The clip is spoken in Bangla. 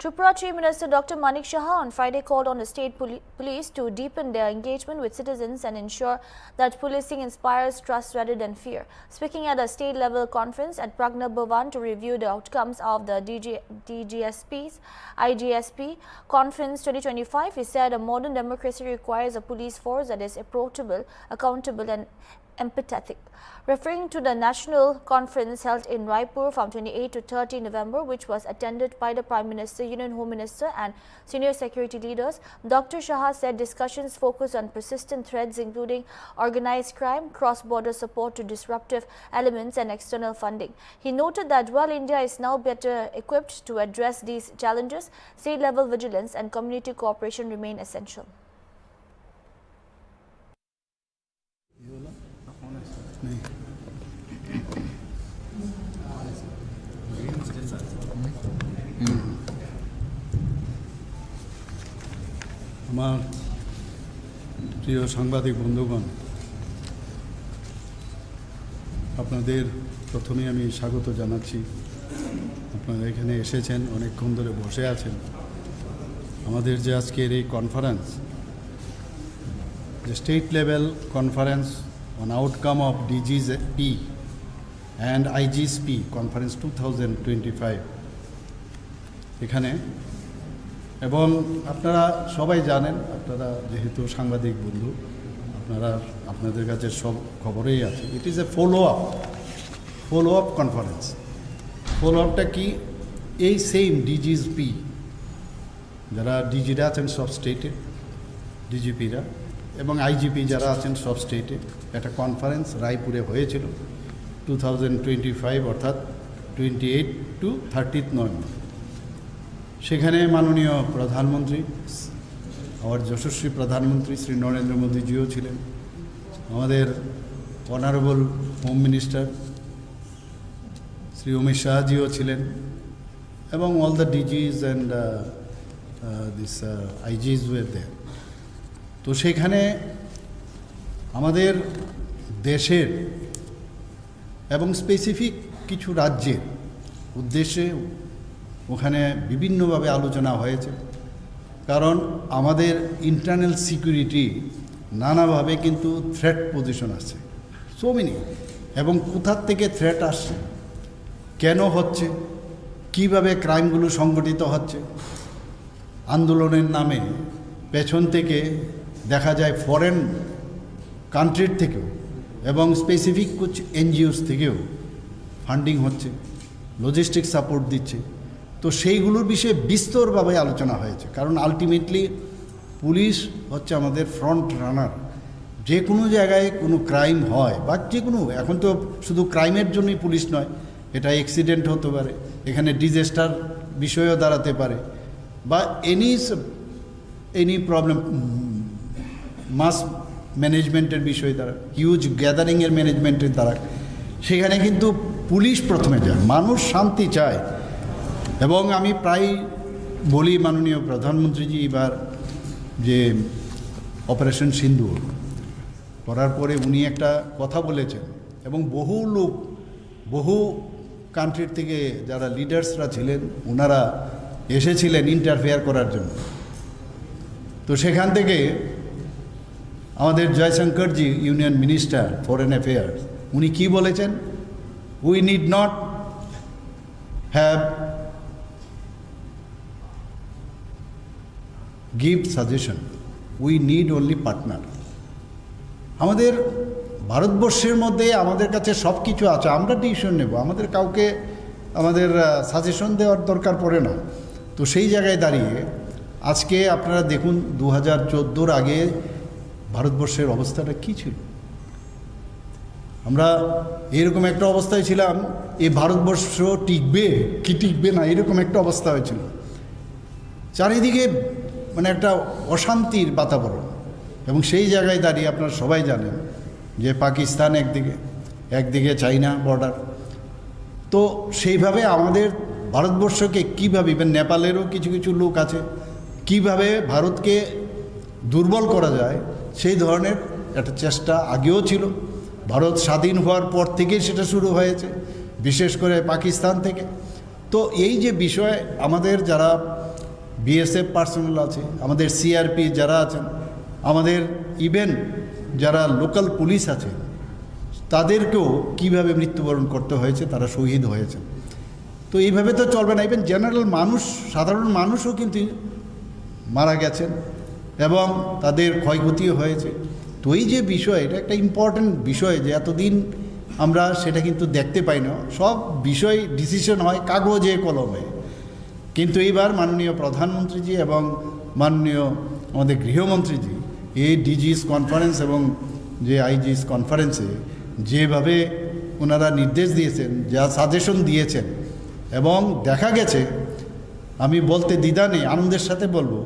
Tripura Chief Minister Dr. Manik Saha on Friday called on the state police to deepen their engagement with citizens and ensure that policing inspires trust rather than fear. Speaking at a state-level conference at Pragna Bhavan to review the outcomes of the DGSP's IGSP Conference 2025, he said a modern democracy requires a police force that is approachable, accountable and empathetic. Referring to the national conference held in Raipur from 28 to 30 November, which was attended by the Prime Minister, Union Home Minister and senior security leaders, Dr. Saha said discussions focused on persistent threats including organized crime, cross-border support to disruptive elements and external funding. He noted that while India is now better equipped to address these challenges, state-level vigilance and community cooperation remain essential. আমার প্রিয় সাংবাদিক বন্ধুগণ, আপনাদের প্রথমে আমি স্বাগত জানাচ্ছি। আপনারা এখানে এসেছেন, অনেকক্ষণ ধরে বসে আছেন। আমাদের যে আজকের এই কনফারেন্স, যে state level conference on outcome of DGSP and IGSP conference 2025 এখানে, এবং আপনারা সবাই জানেন, আপনারা যেহেতু সাংবাদিক বন্ধু, আপনাদের কাছে সব খবরেই আছে। It is a follow up conference. Follow আপটা কি? এই সেম DGSP যারা ডিজিরা আছেন সব স্টেটে, ডিজিপিরা এবং IGP যারা আছেন সব স্টেটে, একটা কনফারেন্স রায়পুরে হয়েছিল 2025 অর্থাৎ 28 to 30 নভেম্বর। সেখানে মাননীয় প্রধানমন্ত্রী, আমার যশস্বী প্রধানমন্ত্রী শ্রী নরেন্দ্র মোদীজিও ছিলেন, আমাদের honourable home minister Shri Amit শাহজিও ছিলেন, এবং all the DGs and this IGs were there. তো সেখানে আমাদের দেশের এবং স্পেসিফিক কিছু রাজ্যের উদ্দেশ্যে ওখানে বিভিন্নভাবে আলোচনা হয়েছে। কারণ আমাদের ইন্টারনাল সিকিউরিটি নানাভাবে কিন্তু থ্রেট পজিশন আছে, সো মেনি, এবং কোথার থেকে থ্রেট আসছে, কেন হচ্ছে, কিভাবে ক্রাইমগুলো সংগঠিত হচ্ছে। আন্দোলনের নামে পেছন থেকে দেখা যায় ফরেন কান্ট্রির থেকেও এবং স্পেসিফিক কুছ NGOs থেকেও ফান্ডিং হচ্ছে, লজিস্টিক সাপোর্ট দিচ্ছে। তো সেইগুলোর বিষয়ে বিস্তরভাবে আলোচনা হয়েছে। কারণ আলটিমেটলি পুলিশ হচ্ছে আমাদের ফ্রন্ট রানার। যে কোনো জায়গায় কোনো ক্রাইম হয় বা যে কোনো, এখন তো শুধু ক্রাইমের জন্যই পুলিশ নয়, এটা অ্যাক্সিডেন্ট হতে পারে, এখানে ডিজাস্টার বিষয়েও দাঁড়াতে পারে, বা এনি প্রবলেম, মাস ম্যানেজমেন্টের বিষয় দ্বারা, হিউজ গ্যাদারিংয়ের ম্যানেজমেন্টের দ্বারা, সেখানে কিন্তু পুলিশ প্রথমে যায়। মানুষ শান্তি চায়। এবং আমি প্রায় বলি, মাননীয় প্রধানমন্ত্রীজি এবার যে অপারেশন সিন্দুর করার পরে উনি একটা কথা বলেছেন, এবং বহু লোক, বহু কান্ট্রির থেকে যারা লিডার্সরা ছিলেন ওনারা এসেছিলেন ইন্টারফেয়ার করার জন্য। তো সেখান থেকে আমাদের জয়শঙ্করজি, ইউনিয়ন মিনিস্টার ফরেন অ্যাফেয়ার্স, উনি কি বলেছেন? We need not have give suggestion, we need only partner. আমাদের ভারতবর্ষের মধ্যে আমাদের কাছে সব কিছু আছে, আমরা ডিসিশন নেব, আমাদের কাউকে আমাদের সাজেশন দেওয়ার দরকার পড়ে না। তো সেই জায়গায় দাঁড়িয়ে আজকে আপনারা দেখুন 2014 আগে ভারতবর্ষের অবস্থাটা কী ছিল। আমরা এরকম একটা অবস্থায় ছিলাম, এই ভারতবর্ষ টিকবে কি টিকবে না, এরকম একটা অবস্থা হয়েছিল। চারিদিকে মানে একটা অশান্তির বাতাবরণ। এবং সেই জায়গায় দাঁড়িয়ে আপনারা সবাই জানেন যে পাকিস্তান একদিকে চাইনা বর্ডার। তো সেইভাবে আমাদের ভারতবর্ষকে কীভাবে, ইভেন নেপালেরও কিছু কিছু লোক আছে, কিভাবে ভারতকে দুর্বল করা যায় সেই ধরনের একটা চেষ্টা আগেও ছিল। ভারত স্বাধীন হওয়ার পর থেকেই সেটা শুরু হয়েছে, বিশেষ করে পাকিস্তান থেকে। তো এই যে বিষয়, আমাদের যারা বিএসএফ পার্সোনাল আছে, আমাদের সিআরপি যারা আছেন, আমাদের ইভেন যারা লোকাল পুলিশ আছে, তাদেরকেও কিভাবে মৃত্যুবরণ করতে হয়েছে, তারা শহীদ হয়েছে। তো এইভাবে তো চলবে না। ইভেন জেনারেল মানুষ, সাধারণ মানুষও কিন্তু মারা গেছেন এবং তাদের ক্ষয়ক্ষতিও হয়েছে। তো এই যে বিষয়, এটা একটা ইম্পর্ট্যান্ট বিষয় যে এতদিন আমরা সেটা কিন্তু দেখতে পাই না। সব বিষয় ডিসিশন হয় কাগজে কলমে, কিন্তু এইবার মাননীয় প্রধানমন্ত্রীজি এবং মাননীয় আমাদের গৃহমন্ত্রীজি এই ডিজিস কনফারেন্স এবং যে আইজিস কনফারেন্সে যেভাবে ওনারা নির্দেশ দিয়েছেন, যা সাজেশন দিয়েছেন, এবং দেখা গেছে, আমি বলতে দ্বিধা নেই, আনন্দের সাথে বলবো